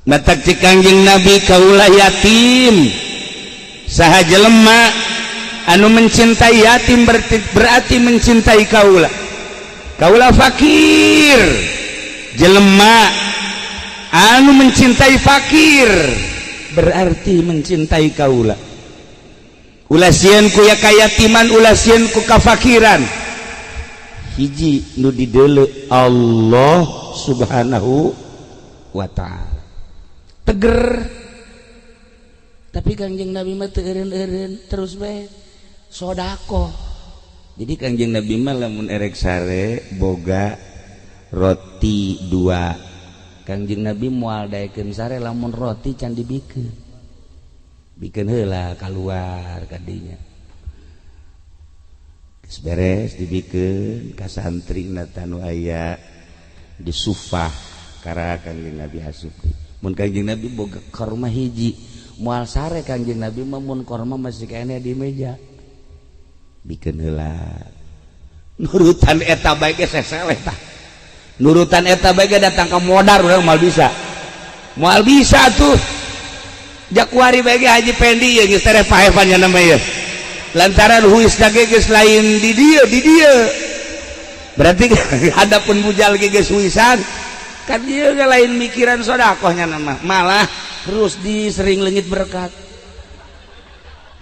mata cik Kangjeng Nabi kaulah yatim saha jelema anu mencintai yatim berarti mencintai kaulah fakir jelema anu mencintai fakir berarti mencintai kaulah ulah sieun ku ya kayatiman ulah sieun ku kafakiran hiji nu dideuleu Allah subhanahu wa ta'ala teger tapi Kangjeng Nabi mah teu eureun-eureun terus bae sodako jadi Kangjeng Nabi mah lamun erek sare boga roti 2 Kangjeng Nabi moal daekeun sare lamun roti can dibikeun heula keluar ka dinya geus beres dibikeun ka santrina tanu aya di sufah kara Kangjeng Nabi asup mun Kangjeng Nabi boga korma hiji moal sare Kangjeng Nabi mah mun korma masih kene di meja bikin heula nurutan eta bae ge seseleh tah nurutan eta bae ge datang ka modar urang moal bisa tuh jakuari bae ge Haji Pendi ye geus tere paevannya nama ye lantaran huis ge geus lain di dieu berarti hadapun bujal ge geus huisan kan dieu ge lain mikiran sedekahnya nama malah terus disering leungit berkat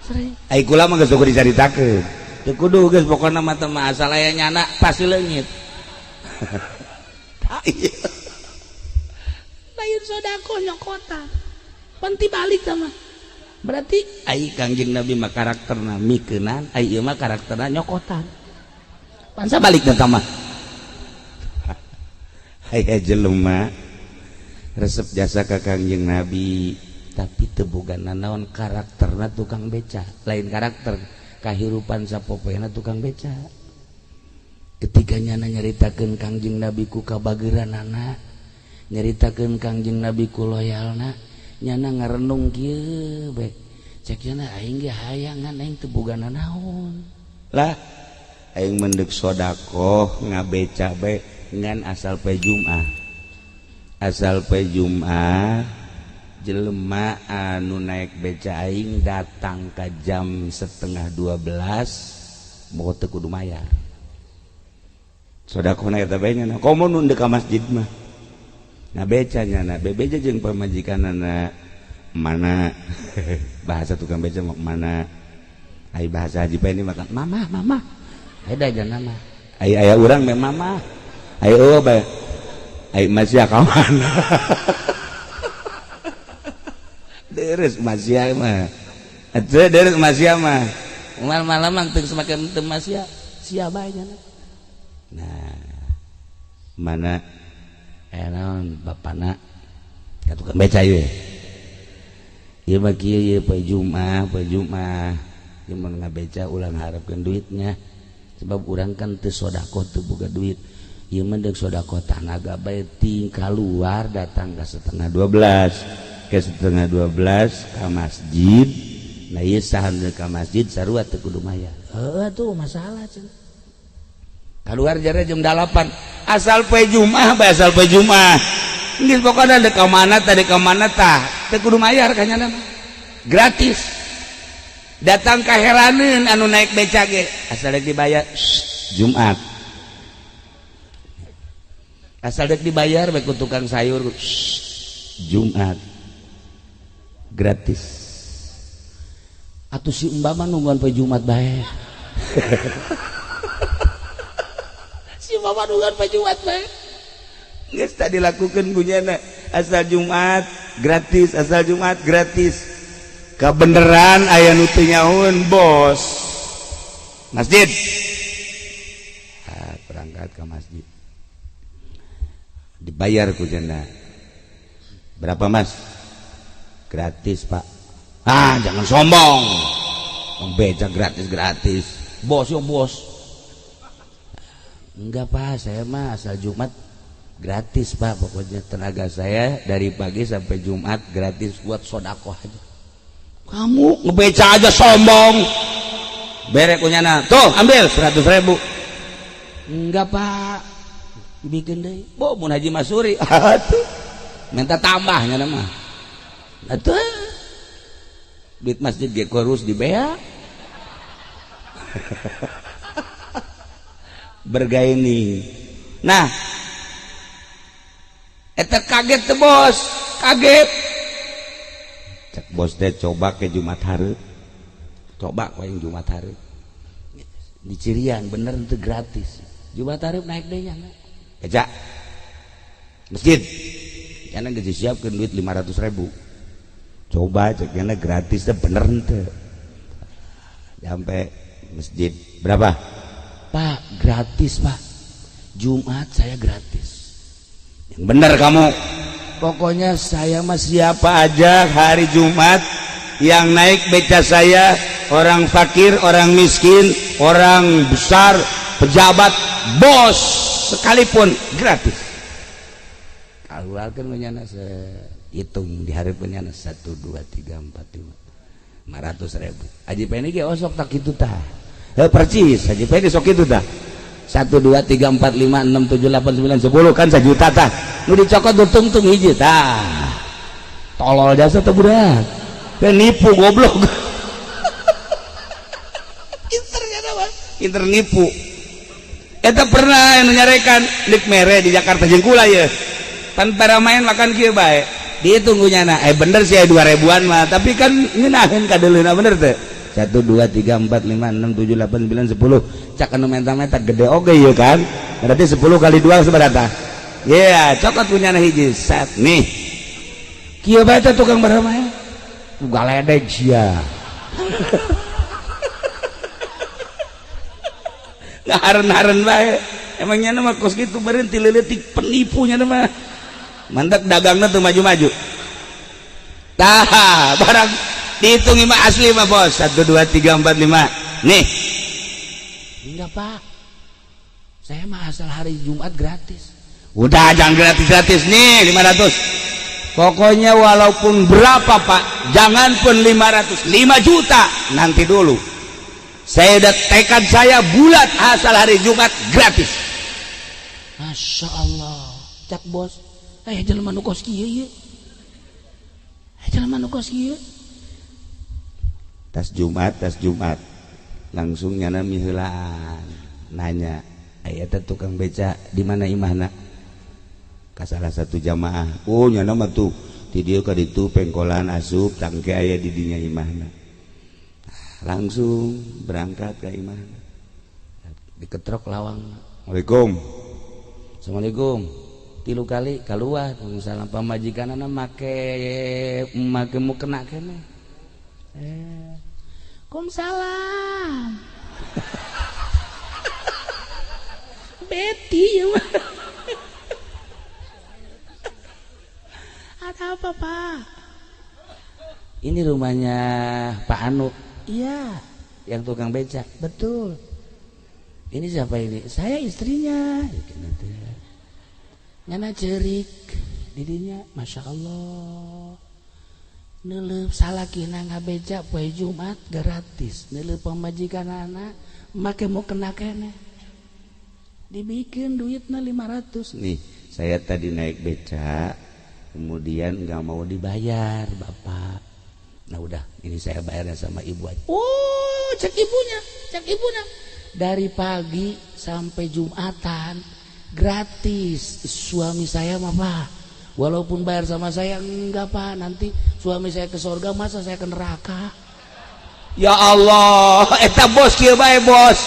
sering ai kula mah geus kudu dicaritakeun teu kudu geus pokona mah teh mah asal aya nyana pasti leungit lain sedekah nyokotan panti balik sama berarti ai Kangjeng Nabi mah karakterna mikeunan ai ieu mah karakterna nyokotan pan sabalik teh mah aya jelema resep jasa ka Kangjeng Nabi tapi teu boga naon karakterna tukang beca lain karakter kahirupan sapopena tukang beca ketika nyana nyaritakeun Kangjeng Nabi ku kabageranana nyaritakeun Kangjeng Nabi ku loyalna nyana ngarenung kieu bae cek nyana aing ge hayangan aing teu boga naon lah aing mendek sedekah ngabeca bae ngan asal poe Jumat jelema anu naik beca aing datang ka jam 11:30 moga teu kudu mayar sedekahna eta bae nya komo nu deuk ka masjid mah ngabeca nya bebeja jeung pamajikanana mana bahasa tukang beca mana ai bahasa Haji Pendi makan mama beda jangan mama aya urang meh mama ayo bae ai masih ka mana deres masih mah atuh deres masih mah malam teu semakin teu masih sia bae nya nah mana naon bapana ka tukang beca ieu ieu mah kieu ieu poe Jumaah ieu mun ngabeca ulang harapkeun duitnya sebab urang kan teu sedekah teu boga duit ieu mah deuk sedekah tanaga bae ting kaluar datang ka 11:30 ka masjid nah ieu sahan ka masjid sarua teu kudu mayar heuh tuh masalah cenah kaluar jare jam 8 asal poe Jumaah bae asal poe Jumaah geus pokona dek ka mana tah teu kudu mayar ka nyana gratis datang ka heraneun anu naik beca ge asal dek dibayar Jumat asal dek dibayar bae ku tukang sayur Jumat gratis atuh si Mbak mah nungguan poe Jumat bae si Mbak nungguan poe Jumat bae geus tadi lakukeun kunyana asal Jumat gratis kabeneran aya nu teu nyahoun bos masjid berangkat ke masjid dibayar kunyana berapa mas gratis pak jangan sombong beca gratis bos enggak pak saya mah asal Jumat gratis pak pokoknya tenaga saya dari pagi sampai Jumat gratis buat sedekah aja kamu ngebeca aja sombong berek kunyana tuh ambil 100.000 enggak pak bikin deh mun Haji Masuri atuh minta tambahnya nama atuh duit masjid ge kurus di bea bergaini. Nah eta kaget teh bos, kaget cek bos teh coba ke Jumat hari, coba ke yang Jumat hari di Cirian bener itu gratis. Jumat hari naik deh nya beca masjid yana geus siapkeun duit 500.000 coba cek yana gratis teh bener teh sampai masjid berapa Pak? Gratis Pak, Jumat saya gratis. Yang bener kamu, pokoknya saya mah siapa aja hari Jumat yang naik beca saya, orang fakir, orang miskin, orang besar, pejabat, bos sekalipun gratis. Keluarkan menyana hitung di hari penyana 1 2 3 4 5 500.000. Aji peni ge osok tak kitu tah. Percis aji peni sok kitu tah. 1 2 3 4 5 6 7 8 9 10 kan 1 juta tah. Nu dicokot tungtung hiji tah. Tolol jasa teh budak. Teh nipu goblok. Pinternya apa? Pinter nipu. Eta pernah anu nyarekan lik mere di Jakarta jeung ya. Tanpa main makan kieu bae. Ditunggunya bener sih 2.000-an mah, tapi kan ngeunaheun ka deuleuhna bener teh. 1 2 3 4 5 6 7 8 9 10 cak anu menta-menta gede oge ieu kan. Berarti 10 kali 2 sabaraha? Ya, cokot punyana hiji set nih. Kieu bae teh tukang bermain. Galedeg sia. Ngaharen-haren bae. Emangnya nama kos gitu berhenti leletik penipunya nama. Mantak dagangnya tuh maju-maju. Tah, barang dihitung mah asli mah bos. 1 2 3 4 5. Nih. Enggak Pak. Saya mah asal hari Jumat gratis. Udah jangan gratis-gratis nih 500. Pokoknya walaupun berapa Pak, jangan pun 500, 5 juta nanti dulu. Saya udah tekad saya bulat asal hari Jumat gratis. Masya Allah, cak bos. Jelema nu kos kieu ye. Jelema nu kos kieu. Tas Jumat langsung nyana miheulaan. Nanya, aya teh tukang beca di mana imahna? Ka salah satu jamaah. Oh nyana mah tuh di dieu ka ditu pengkolan asup tangke aya di dinya imahna. Langsung berangkat ke imahna. Diketrok lawang. Assalamualaikum. Assalamualaikum. 3 kali keluar misalnya pamajikanana make mu kena kene. Waalaikumsalam. Betty ya mah. Ada apa Pak? Ini rumahnya Pak Anu. Iya, yang tukang becak. Betul. Ini siapa ini? Saya istrinya. Nyana cerik didinya, Masya Allah. Neuleuh salakina ngabeja poe Jumat gratis. Neuleuh pamajikan anak make mau kena kene. Dibikin duitnya 500. Nih, saya tadi naik beca, kemudian nggak mau dibayar Bapak. Nah udah, ini saya bayarnya sama ibu aja. Oh, cek ibunya. Dari pagi sampai Jumatan gratis. Suami saya mah Pak, walaupun bayar sama saya enggak Pak, nanti suami saya ke surga masa saya ke neraka. Ya Allah, eta bos kieu bae bos.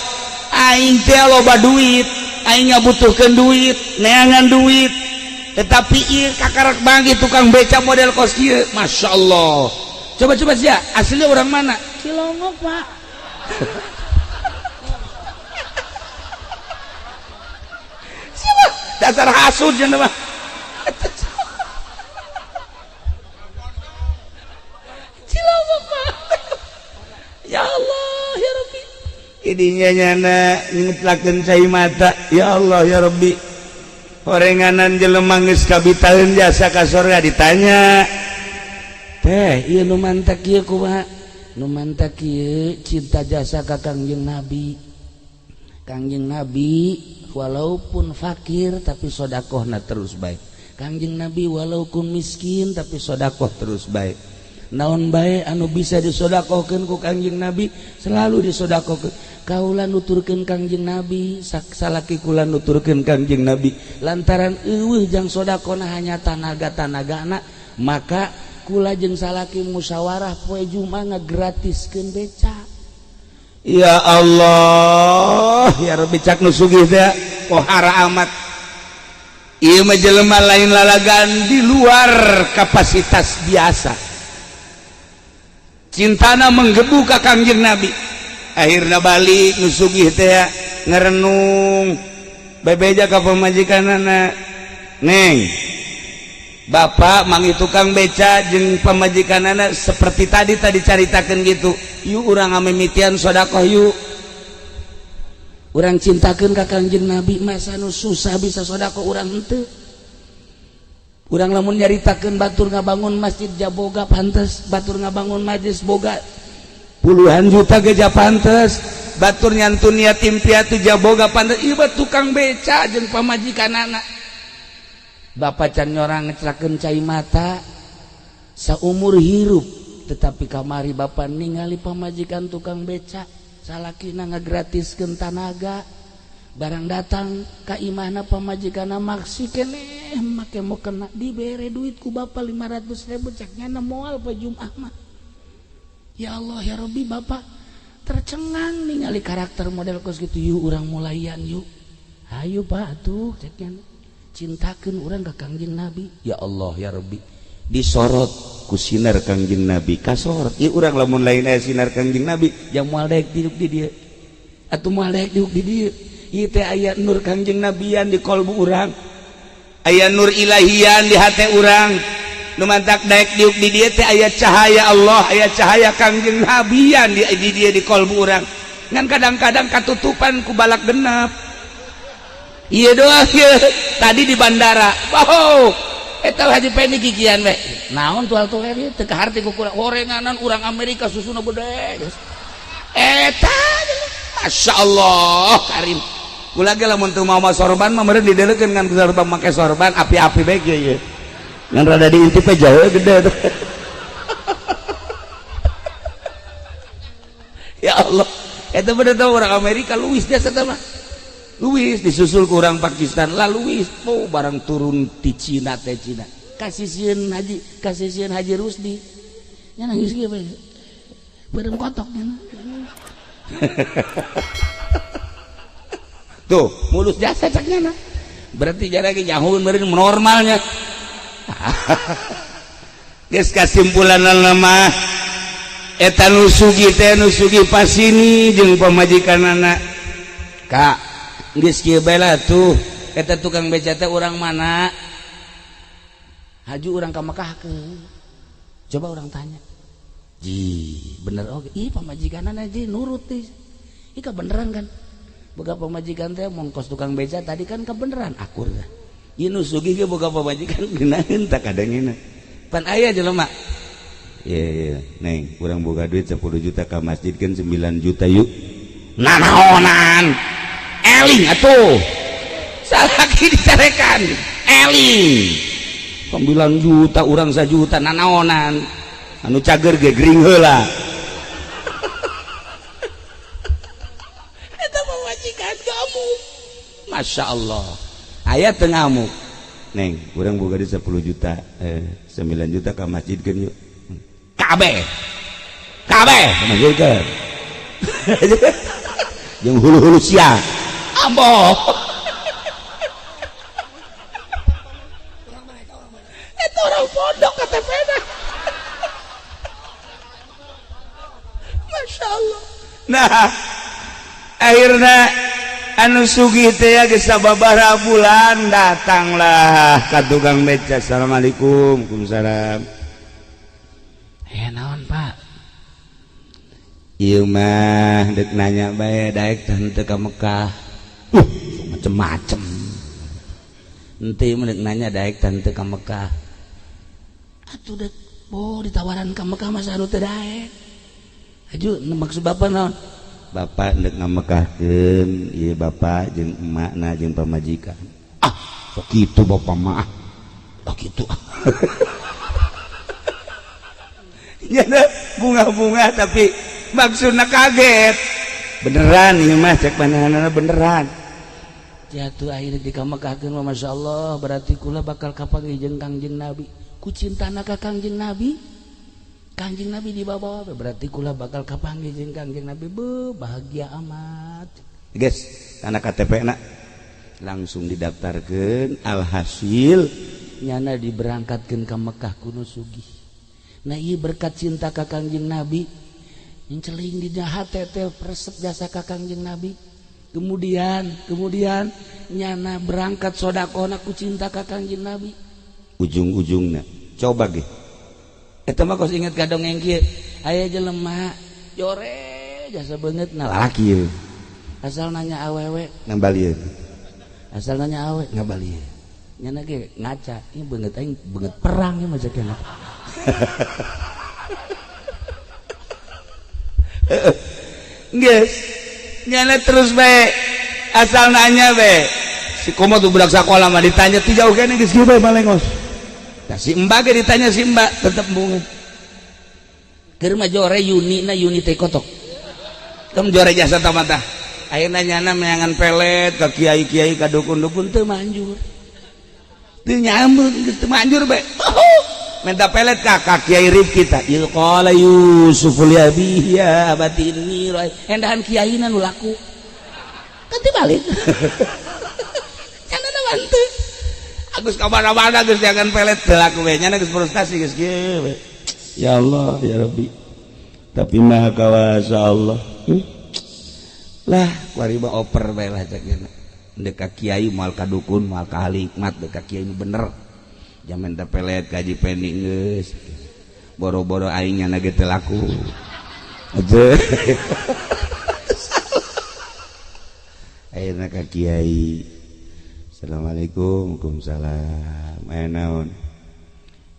Aing teh loba duit, aing ngabutuhkeun duit, neangan duit. Tetapi ieu kakarak bagi tukang beca model kos kieu, Masya Allah. Coba sih ya, aslinya orang mana? Cilongok Pak. Siapa? Dasar hasud jangan mah. Cilongok Pak. Ya Allah ya Rabbi. Idinya nyana ngitlakeun cai mata. Ya Allah ya Rabbi. Horenganan jelema geus kabitaeun jasa ka surga ditanya. Teh, ieu nu mantak ieu kumaha? Nu mantak ieu cinta jasa ka Kangjeng Nabi. Kangjeng Nabi walaupun fakir tapi sedekahna terus baik. Kangjeng Nabi walaupun miskin tapi sodakoh terus baik. Naon baik anu bisa disodakohkeun ku Kangjeng Nabi selalu disodakohkeun. Kaula nuturkeun Kangjeng Nabi, salaki kula nuturkeun Kangjeng Nabi. Lantaran eueuh jang sodakona hanya tanaga-tanagana, maka kula jeung salaki musyawarah poe Jumat ngagratiskeun beca. Ya Allah, ya Rabbi cak nu sugih teh pohara amat. Ieu mah jelema lain lalagan di luar kapasitas biasa. Cintana menggebu ka Kangjeng Nabi. Akhirna balik nu sugih teh ngarenung bebeja ka pamajikanana. Neng, Bapak mangi tukang beca jeung pamajikanana seperti tadi caritakeun gitu. Yuk urang ngamimitian sedekah yuk. Urang cintakeun ka Kangjeng Nabi masa nu susah bisa sedekah urang henteu. Urang lamun nyaritakeun batur ngabangun masjid jaboga pantes, batur ngabangun majelis boga puluhan juta geja pantes, batur nyantun yatim piatu jaboga pantes. Ieu tukang beca jeung pamajikanana. Bapak can nyorang ngecrakeun cai mata saumur hirup, tetapi kamari bapak ningali pamajikan tukang beca salakina ngagratiskeun tanaga. Barang datang ka imahna pamajikana maksi keneh make mau kena dibere duit ku bapak 500.000 ceknya moal pa Jumat mah. Ya Allah ya Rabbi, bapak tercengang ningali karakter model kos gitu. Yuk urang mulaian yuk. Hayu Pak tuh ceknya cintakeun urang ka Kangjeng Nabi. Ya Allah ya Rabbi, disorot ku sinar Kangjeng Nabi kasorot. Ieu urang lamun lain aya sinar Kangjeng Nabi jang moal daek diuk di dieu atuh moal daek diuk di dieu. Ieu teh aya nur Kangjeng Nabian di kolbu urang, aya nur ilahian di hate urang. Nu mantak daek diuk di dieu teh aya cahaya Allah, aya cahaya Kangjeng Nabian di dieu di kolbu urang. Ngan kadang-kadang katutupan ku balak genep. Iya doang ya. Tadi di bandara, wow, eta Haji Peni kikian we. Naon tual tuher ieu teu kaharti ku gorenganan urang Amerika susuna beude. Eta Masya Allah karim. Kula ge lamun teu mau sorban mah meureun dideulekeun ngan sorban make sorban api-api bae ieu. Ngan rada diintip we jahe gede tuh. Ya Allah, eta bener teh urang Amerika luwis dia eta mah. Luwis disusul ke orang Pakistan lah luwis barang turun di Cina teh Cina kasisian Haji Rusdi nya nangis ge bareng kotok tuh mulus jasa caknya nah. Berarti jarak nyahun meureun normalnya. Geus kasimpulan nama eta nu sugih pasini jeung pamajikanana. Kak geus kieu bae lah tuh eta tukang beca teh urang mana? Haju urang ka Mekahkeun. Coba urang tanya. Ji, bener oge. Ih pamajikanana ji nurut teh. Ih beneran kan? Boga pamajikan teh mongkos tukang beca tadi kan kebeneran akur dah. Ieu nu sugih ge boga pamajikan geunaheun tak kadangina. Pan aya jelema. Iya, Neng, urang boga duit 10 juta ka masjid kan 9 juta yuk. Nanaonan. Eling atuh salaki dicarekan eling 9 juta urang 1 juta nanaonan anu cager ge gering heula. Eta majikan kamu Masya Allah aya teu ngamuk. Neng urang boga di 10 juta 9 juta ka masjidkeun yuk kabeh masjidkeun jeung hulu-hulu sia amboh itu orang pondok KTP-na. Masya Allah. Nah akhirnya anu sugih teh geus sababaraha bulan datanglah ka tukang beca. Assalamualaikum. Waalaikumsalam. Naon Pak? Ieu mah deuk nanya bae daek teu ka Mekah. Macem-macem. Ente mah deuk nanya daek teu ka Mekah. Atuh deuk ditawaran ka Mekah mah saru teu daek. Aju maksud bapak naon? Bapak deuk ngamekahkeun ieu bapak jeung emakna jeung pamajikan. Ah, sok kitu bapak mah. oh gitu. Ya bunga-bunga tapi maksudnya kaget beneran ini mah cek pandanganna beneran jatuh akhirnya dikamakakeun mah Masya Allah berarti kula bakal kapanggih jeung Kangjeng Nabi ku cintana ka Kangjeng Nabi dibawa berarti kula bakal kapanggih jeung Kangjeng Nabi bahagia amat guys karena KTP na langsung didaftarkeun alhasil nyana diberangkatkeun ka Mekah kuno sugih. Nah iya berkat cinta ka Kangjeng Nabi yang celing di hati persep jasa ka Kangjeng Nabi kemudian nyana berangkat sodakona ku cinta ka Kangjeng Nabi ujung-ujungnya coba ge eta mah kos inget ka dongeng kieu aya jelema jore jasa beungeut na lalaki ye asal nanya awewe ngambalieun asal nanya awewe ngambalieun nyana ge ngaca ieu beungeut aing beungeut perang ieu mah sakena guys nyana terus bae asal nanya bae si komo tuh budak sekolah mah ditanya ti jauh kene geus kieu bae malengos nah si mbak ge ditanya si mbak tetep bungeut keur mah jore Yuni teh kotok kem jore jasa tamata ayeuna nyana meangan pelet ka kiai-kiai ka dukun-dukun teu manjur teu nyambut geus teu manjur bae minta pelet kakak Kiai Rifki kita qala Yusuf li abihi ya abati inni endahan kiaina nu laku ganti balik cenah manteu agus ka mana-mana geus jangan pelet teu laku we nya geus frustasi geus kieu we ya Allah ya Rabbi tapi maha kawasa Allah lah kuari mah oper bae lah cek dek ka kiai moal ka dukun moal ka ahli hikmat dek ka kiai nu bener jaman teh pelet gaji pending geus boro-boro aing nya ge teu laku aja ayeuna ka kiai assalamualaikum waalaikumsalam aya naon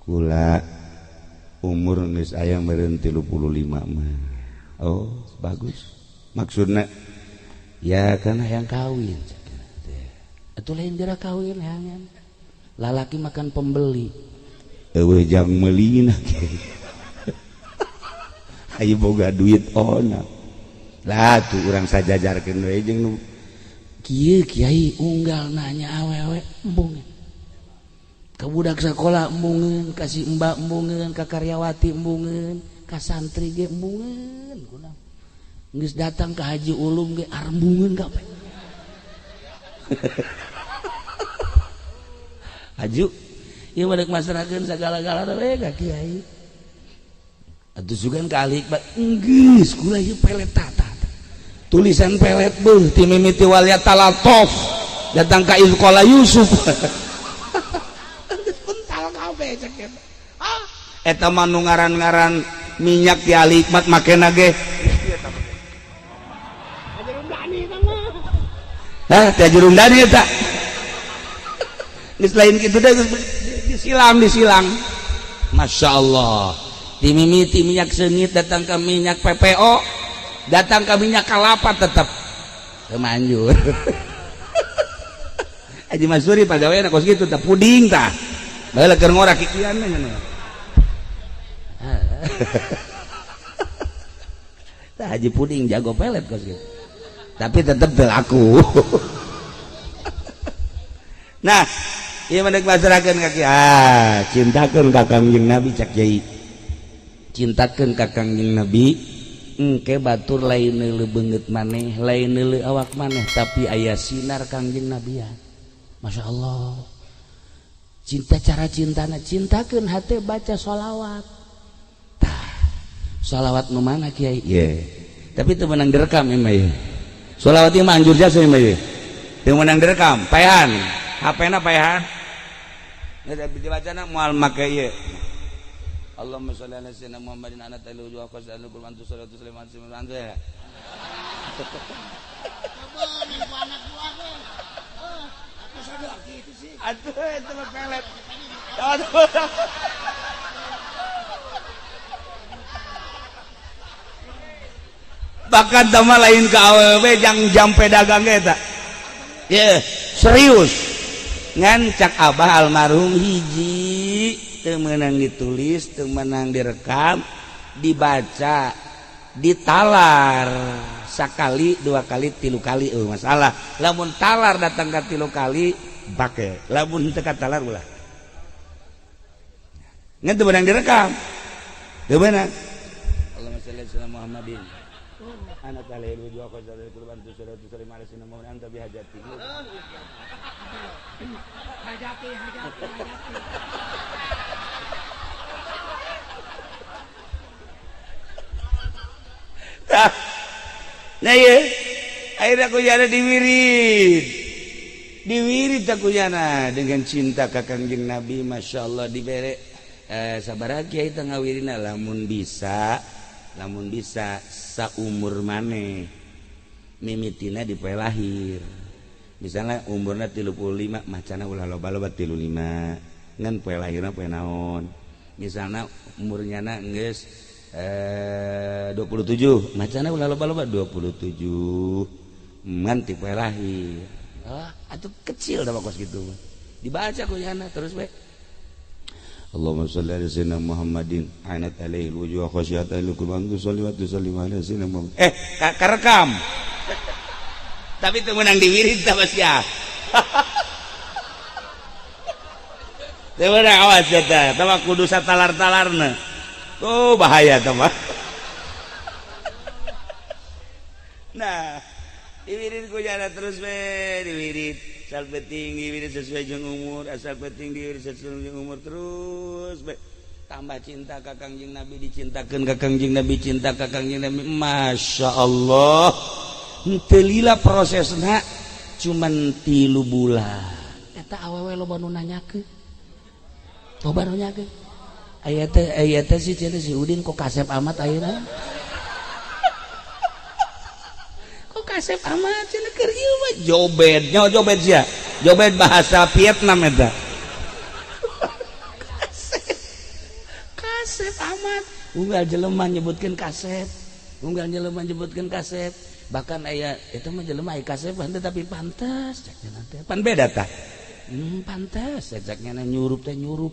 kula umur geus aya meureun 35 mah oh bagus maksudna ya kan hayang kawin atuh lain geura kawin hayangan lalaki makan pembeli eueuh jang meulina aya boga duit ona lah tuh urang sajajarkeun we jeung nu kieu kiai unggal nanya awewe embung ka budak sakola embungeun ka si mbak embungeun ka karyawati embungeun ka santri ge embungeun kunaon geus datang ka haji ulum ge arembungeun ka aju ieu mah deuk masrakeun sagala-galana we ka kiai atuh sugan ka ahli hikmat geus kula ieu pelet tata tulisan pelet beuh ti mimiti waliyat talatof datang ka Qala Yusuf kuntal kabeh cek eta mah nu ngaran-ngaran minyak ti ahli hikmat makena ge hah teh jerundani eta lain gitu deh disilang Masya Allah dimimiti minyak sengit datang ke minyak PPO datang ke minyak kelapa tetap kemanjur Haji Masuri pada wae kos gitu tak puding tah bae keur ngorak kikian nya tah Haji puding jago pelet kos gitu tapi tetap berlaku nah ieu mendek masarakeun ka kiai cintakeun ka Kangjeng Nabi cak Yai cintakeun ka Kangjeng Nabi engke batur lain neuleuh beungeut maneh lain neuleuh awak maneh tapi aya sinar Kangjeng Nabi ya Masya Allah cinta cara cintana cintakeun hate baca sholawat tah sholawat nu mana Kiai ye tapi teu meunang direkam ieu mah ye sholawat ieu mah anjur jasa ieu mah ye teu meunang direkam paehan HP-na paehan ya dibacana moal make ieu Allahumma sholli ala sayyidina Muhammadin ana talu wa qasallu bil mantu salatu sulaiman siman ya aduh itu mah pelet bakat sama lain ke awewe jang jampe dagang eta ya serius ngancak abah almarhum hiji teu meunang ditulis teu meunang direkam dibaca ditalar sakali dua kali tilu kali masalah lamun talar datang ka tilu kali bake lamun teu katalar ulah ngan teu meunang direkam teu meunang Allahumma shalli ala Muhammadin anak alaihi wa sallam kurban tu salatu salim ala sayyidina Muhammad anta bihajati hajati nah ya akhirnya aku jana diwirid aku jana dengan cinta ka Kangjeng Nabi Masya Allah dibere sabar kiai teu ngawirina lamun bisa saumur maneh mimitina di poe lahir misalnya umurna 35 macana ulah loba-loba 35 ngan poe lahirna poe naon misalnya umurnya geus 27 macana ulah loba-loba 27 ngan ti poe lahir atuh kecil dah kos gitu dibaca ku yana terus we Allahumma shalli ala sayyidina Muhammadin anat alaihi wujuh khasyatan lukuman tu sholli wa tusallim ala sayyidina Muhammad karekam tapi teu meunang diwirid tah sia teu meunang awas eta tah kudu satalar-talarna bahaya tah mah nah diwirid ku jana terus we diwirid asal penting diwirid sesuai jeung umur asal penting diwirid sesuai jeung umur terus tambah cinta ka Kangjeng Nabi dicintakeun ka Kangjeng Nabi cinta ka Kangjeng Nabi Masya Allah teu lila prosesna cuman 3 bulan eta awewe loba nu nanyakeun loba nu nanyakeun aya teh si Udin kok kasep amat ayeuna kasep amat cenah keur ieu mah jobed sia jobed bahasa Vietnam eta kasep amat unggal jelema nyebutkeun kasep bahkan aya eta mah jelema aya kasep tapi pantes cakna teh pan beda tah pantes cakna nyurup teh nyurup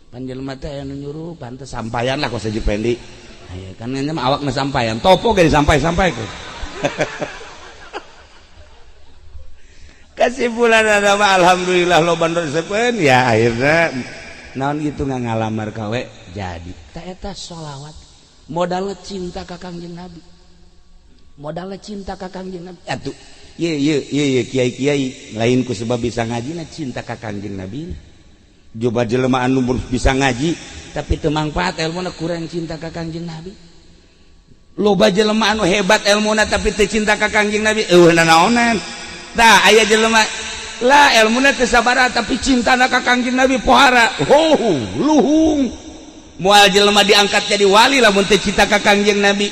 pan jelema teh aya nu nyurup pantes sampaian lah kok saji pendi aya kan nya mah awakna sampaian topo ge disampai-sampai ku kesimpulan nama alhamdulillah lo bandar sepen ya akhirnya naon gitu nggak ngalamar kawe jadi tak eta sholawat modalnya cinta ka Kangjeng Nabi atuh ye kiai lain ku sebab bisa ngaji na cinta ka Kangjeng Nabi coba jelema anu bisa ngaji tapi teu mangfaat elmuna kurang cinta ka Kangjeng Nabi loba jelema anu hebat elmuna tapi teu cinta ka Kangjeng Nabi naonan tah aya jelema lah elmuna teu sabaraha tapi cintana ka Kangjeng Nabi pohara luhung moal jelema diangkat jadi wali lamun teu cinta ka Kangjeng Nabi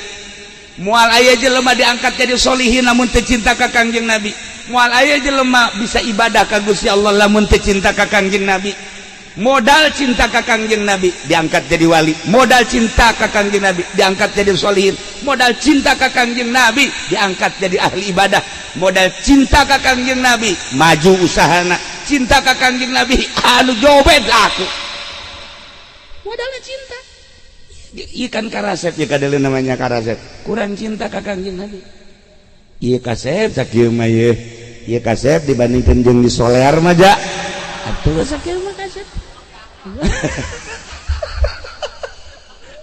moal aya jelema diangkat jadi sholihin lamun teu cinta ka Kangjeng Nabi moal aya jelema bisa ibadah ka Gusti Allah lamun teu cinta ka Kangjeng Nabi modal cinta ka Kangjeng Nabi diangkat jadi wali modal cinta ka Kangjeng Nabi diangkat jadi sholihin modal cinta ka Kangjeng Nabi diangkat jadi ahli ibadah modal cinta ka Kangjeng Nabi maju usahana cinta ka Kangjeng Nabi anu jobed aku modalnya cinta ikan karasep ya kadele namanya karasep kurang cinta ka Kangjeng Nabi ieu kasep sakieu mah ieu kasep dibandingkeun jeung di solear mah ja atuh sakieu mah kasep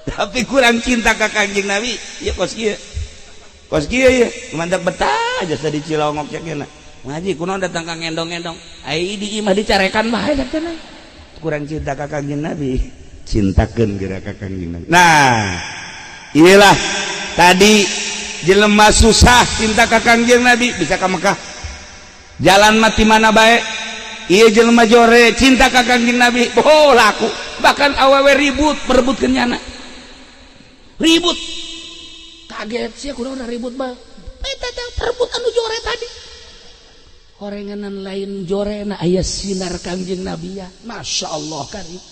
tapi kurang cinta ka Kangjeng Nabi ya kos kieu ya mantap betah aja di Cilongok cekna ngaji kunaon datang ka ngendong-ngendong ai di imah dicarekan bae cenah kurang cinta ka Kangjeng Nabi cintakeun geura ka Kangjeng Nabi nah inilah tadi jelema susah cinta ka Kangjeng Nabi bisa ka Mekah jalan mati mana bae ieu jelema jore cinta ka Kangjeng Nabi laku bahkan awewe ribut perebutkeun nyana ribut kaget sih kunaon ribut bah eta teh perebut anu jore tadi horenganan lain jorena aya sinar Kangjeng Nabi ya Masya Allah karim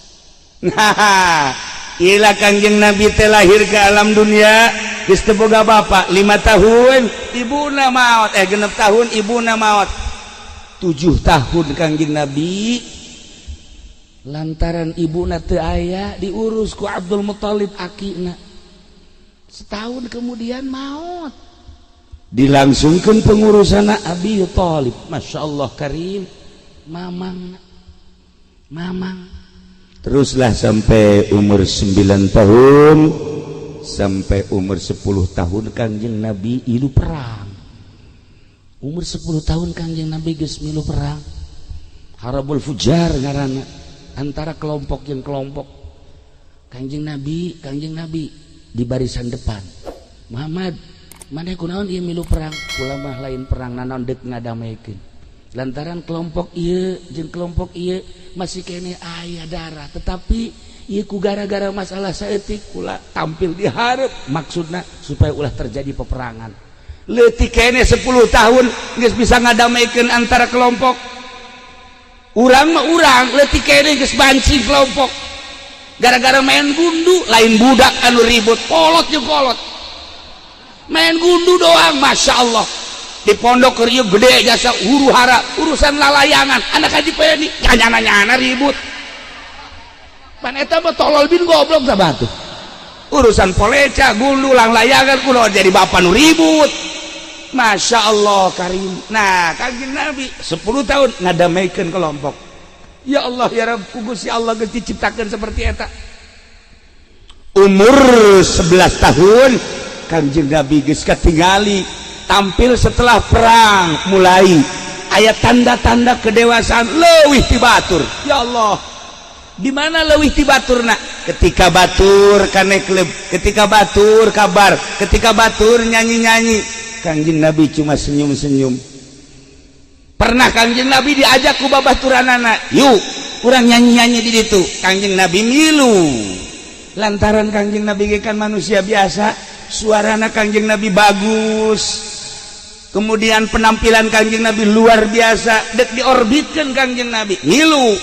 nah ila Kangjeng Nabi teh lahir ke alam dunia geus teu boga bapa 5 tahun ibuna maot 6 tahun ibuna maot 7 tahun Kangjeng Nabi lantaran ibuna teu aya diurus ku Abdul Muthalib akina. Setahun kemudian maut, dilangsungkan pengurusan Abi Thalib. Masya Allah karim, mamang teruslah sampai umur 9 tahun sampai umur 10 tahun Kangjeng Nabi ilu perang. Umur 10 tahun Kangjeng Nabi geus milu perang. Harabul Fujar ngaranna, antara kelompok yang kelompok. Kangjeng Nabi di barisan depan. Muhammad, maneh kunaon ieu milu perang? Kula mah lain perang nanaon deuk ngadamekeun. Lantaran kelompok ieu jeung kelompok ieu masih kene aya darah, tetapi ieu ku gara-gara masalah saeutik kula tampil di hareup, maksudna supaya ulah terjadi peperangan. Leutik kene 10 tahun geus bisa ngadamekeun antara kelompok. Urang mah urang leutik kene geus banci kelompok. Gara-gara main gundu, lain budak anu ribut, kolot jeung kolot. Main gundu doang, masya Allah. Di pondok keur gede jasa huru hara, urusan lalayangan, anak haji peni, nyana ribut. Pan eta mah tolol bin goblok tah batu. Urusan poleca, gundu, layangan kudu jadi bapa nu ribut. Masya Allah karim. Nah, Kangjeng Nabi 10 tahun ngadamekeun kelompok. Ya Allah ya Rabb, Gusti Allah geus diciptakeun seperti eta. Umur 11 tahun Kangjeng Nabi geus katingali tampil setelah perang mulai aya tanda-tanda kedewasaan leuwih ti batur. Ya Allah, di mana leuwih ti baturna? Ketika batur kane klub, ketika batur kabar, ketika batur nyanyi-nyanyi, Kangjeng Nabi cuma senyum-senyum. Pernah Kangjeng Nabi diajak ku babaturanana, yuk urang nyanyi-nyanyi di ditu. Kangjeng Nabi milu. Lantaran Kangjeng Nabi kan manusia biasa, suarana Kangjeng Nabi bagus. Kemudian penampilan Kangjeng Nabi luar biasa, dek diorbitkan Kangjeng Nabi. Milu.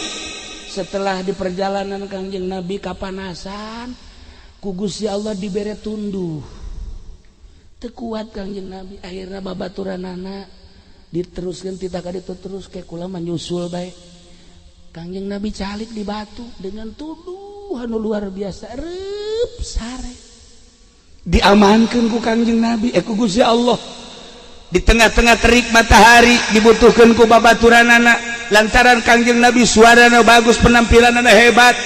Setelah di perjalanan Kangjeng Nabi kapanasan, ku Gusti Allah dibere tunduh. Teu kuat Kangjeng Nabi, akhirnya babaturanana diteruskan tidak ada itu terus kayak kula menyusul baik. Kangjeng Nabi calik di batu dengan tuduhan luar biasa, rep sare diamankan ku Kangjeng Nabi ku Gusti Allah. Di tengah-tengah terik matahari dibutuhkan ku babaturanana lantaran Kangjeng Nabi suarana bagus, penampilanana hebat,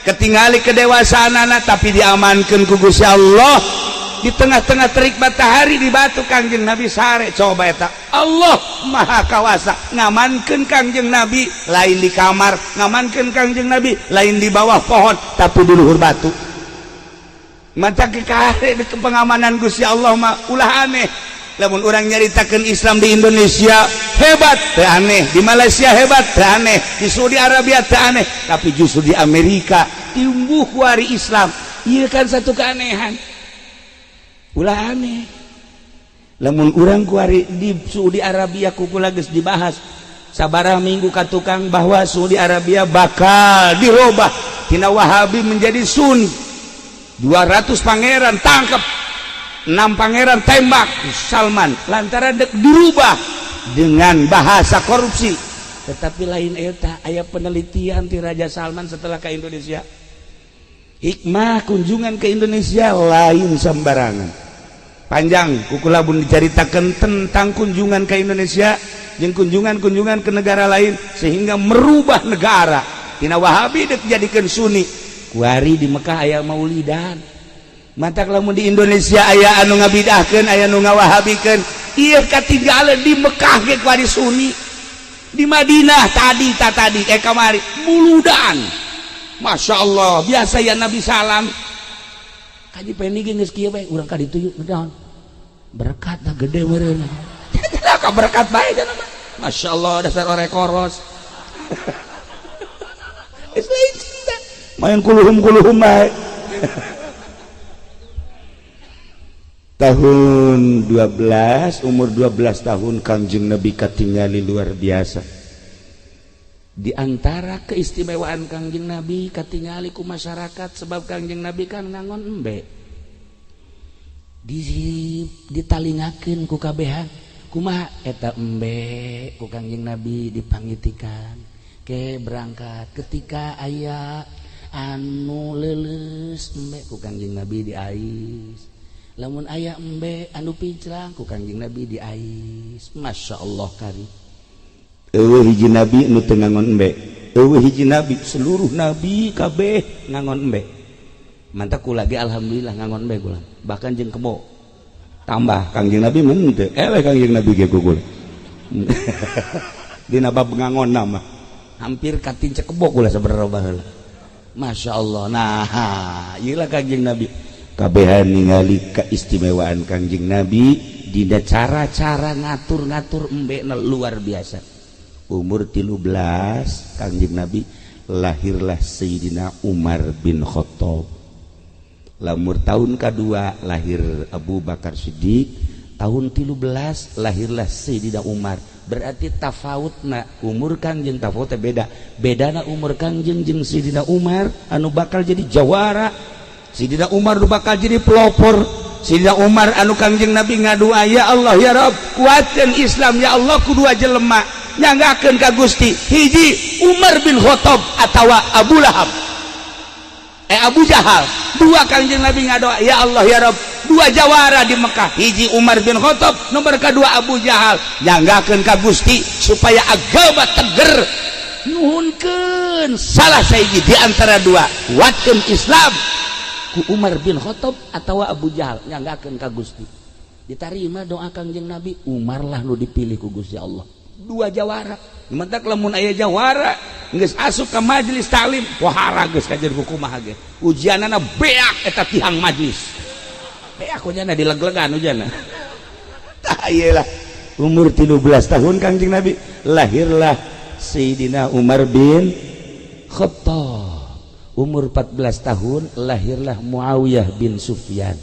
ketingali kedewasaanana, tapi diamankan ku Gusti Allah. Di tengah-tengah terik matahari di batu Kangjeng Nabi sare. Coba eta Allah maha kawasa ngamankeun Kangjeng Nabi lain di kamar, ngamankeun Kangjeng Nabi lain di bawah pohon, tapi di luhur batu. Mata kekare di pengamanan Gusti Allah mah ulah aneh. Lamun orang nyaritakeun Islam di Indonesia hebat teu aneh, di Malaysia hebat teu aneh, di Saudi Arabia teu aneh, tapi justru di Amerika tumbuh wari Islam. Ieu kan satu keanehan. Ulah aneh. Lamun urang kuari di Saudi Arabia kukula geus dibahas sabaraha minggu ka tukang bahwa Saudi Arabia bakal dirubah tina Wahabi menjadi Sunni. 200 pangeran tangkap, 6 pangeran tembak Salman lantaran dek dirubah dengan bahasa korupsi. Tetapi lain eta aya penelitian ti Raja Salman setelah ke Indonesia. Hikmah kunjungan ke Indonesia lain sembarangan. Panjang kukula pun diceritakan tentang kunjungan ke Indonesia dan kunjungan-kunjungan ke negara lain sehingga merubah negara. Tina Wahabi dek jadikan Sunni. Kuari di Mekah aya maulidan. Matak lamun di Indonesia aya anu ngabidahkeun, aya anu ngawahabikeun. Ieu katinggalan di Mekah ge kuari Sunni. Di Madinah tadi kamari muludan. Masya Allah, biasa ya Nabi salam. Kaji peni ge geus kieu bae, urang ka ditu yeuh naon? Berkat dah gede meureun. Tidak ka berkat bae cenah mah. Masya Allah, dasar orek koros. Es lain cinta. Main kuluhum bae. Tahun 12, umur 12 tahun Kangjeng Nabi katingali luar biasa. Di antara keistimewaan Kangjeng Nabi katingali ku masyarakat sebab Kangjeng Nabi kan ngangon embe. Ditalingakeun ku kabehan kumaha eta embe ku Kangjeng Nabi dipangitikan ke berangkat ketika aya anu leuleus embe ku Kangjeng Nabi diais lamun aya embe anu pincrang ku Kangjeng Nabi diais masyaallah kari eueuh hiji nabi nu teu ngangon embe eueuh hiji nabi seluruh nabi kabeh ngangon embe mantap kula ge alhamdulillah ngangon embe kula bahkan jeung kebo tambah Kangjeng Nabi mun teu eleh Kangjeng Nabi ge kugul dina bab ngangon nama hampir katince kebo kula sabaraha baheula masyaallah nah ieu lah Kangjeng Nabi kabehan ningali keistimewaan Kangjeng Nabi dina cara-cara ngatur-ngatur embena luar biasa umur 13 Kangjeng Nabi lahirlah Sayyidina Umar bin Khattab lamur tahun kedua lahir Abu Bakar Siddiq tahun 13 lahirlah Sayyidina Umar berarti tafawutna umur Kangjeng tafawutnya beda bedana umur Kangjeng jeung Sayyidina Umar anu bakal jadi jawara Sayyidina Umar anu bakal jadi pelopor Sayyidina Umar anu Kangjeng Nabi ngadua ya Allah ya Rabb kuatkeun Islam ya Allah kudu jelema nyanggakeun ka Gusti hiji Umar bin Khattab atawa Abu Lahab Abu Jahal dua Kangjeng Nabi ngadoa ya Allah ya Rabb dua jawara di Mekah hiji Umar bin Khattab nomor kedua Abu Jahal nyanggakeun ka Gusti supaya agama teger nuhunkeun salah sahiji di antara dua kuatkeun Islam ku Umar bin Khattab atawa Abu Jahal nyanggakeun ka Gusti ditarima doa Kangjeng Nabi Umar lah nu dipilih ku Gusti Allah dua jawara mentak lamun aya jawara geus asup ka majelis taklim pohara geus kajer kumaha ge ujianana beak eta tihang majelis beak ujianna dileg-legan ujianna tah ieu lah umur 13 tahun Kangjeng Nabi lahirlah Sayyidina Umar bin Khattab umur 14 tahun lahirlah Muawiyah bin Sufyan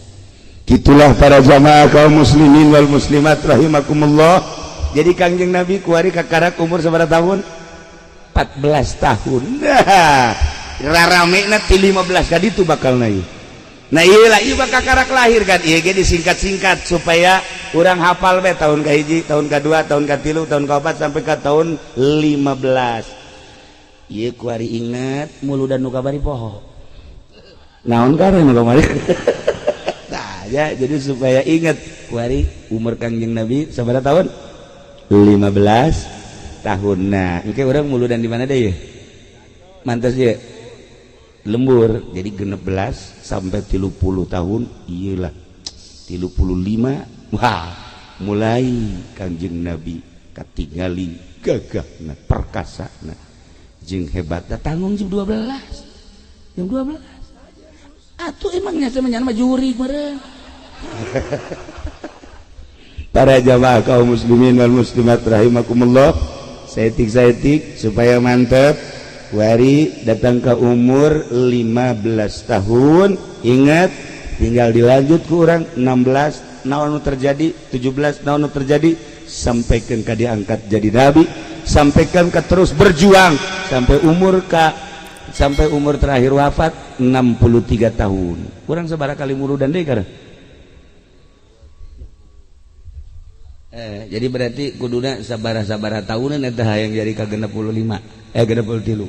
gitulah para jamaah kaum muslimin wal muslimat rahimakumullah jadi Kangjeng Nabi kuari kakarak umur sabaraha tahun 14 tahun nah raramena ti 15 kaditu bakal naik nah ieu lah ieu bakal kakarak lahir kan ieu ge disingkat-singkat supaya urang hafal we tahun kahiji tahun kedua tahun katilu tahun kaopat sampai ke tahun 15 ieu kuari inget muludan nu kabari poho naon kareng nu kamari nah ya jadi supaya inget kuari umur Kangjeng Nabi sabaraha tahun 15 tahun nah engke urang muludan di mana deh ya mantos ya lembur jadi 16 sampai 30 tahun iyalah 35 wah mulai Kangjeng Nabi katingali gagahna perkasana jeung hebatna tanggung jam 12 atuh emangnya semenyan mah juri meureun para jamaah kaum muslimin wal muslimat rahimakumullah saeutik supaya mantep wari datang ke umur 15 tahun ingat tinggal dilanjut ke orang 16 naon nu terjadi 17 naon nu terjadi sampaikan ka diangkat jadi nabi sampaikan ka terus berjuang sampai umur terakhir wafat 63 tahun kurang sabaraha kali muludan deui karena jadi berarti kuduna sabaraha tahunan eta hayang jadi ka 65 63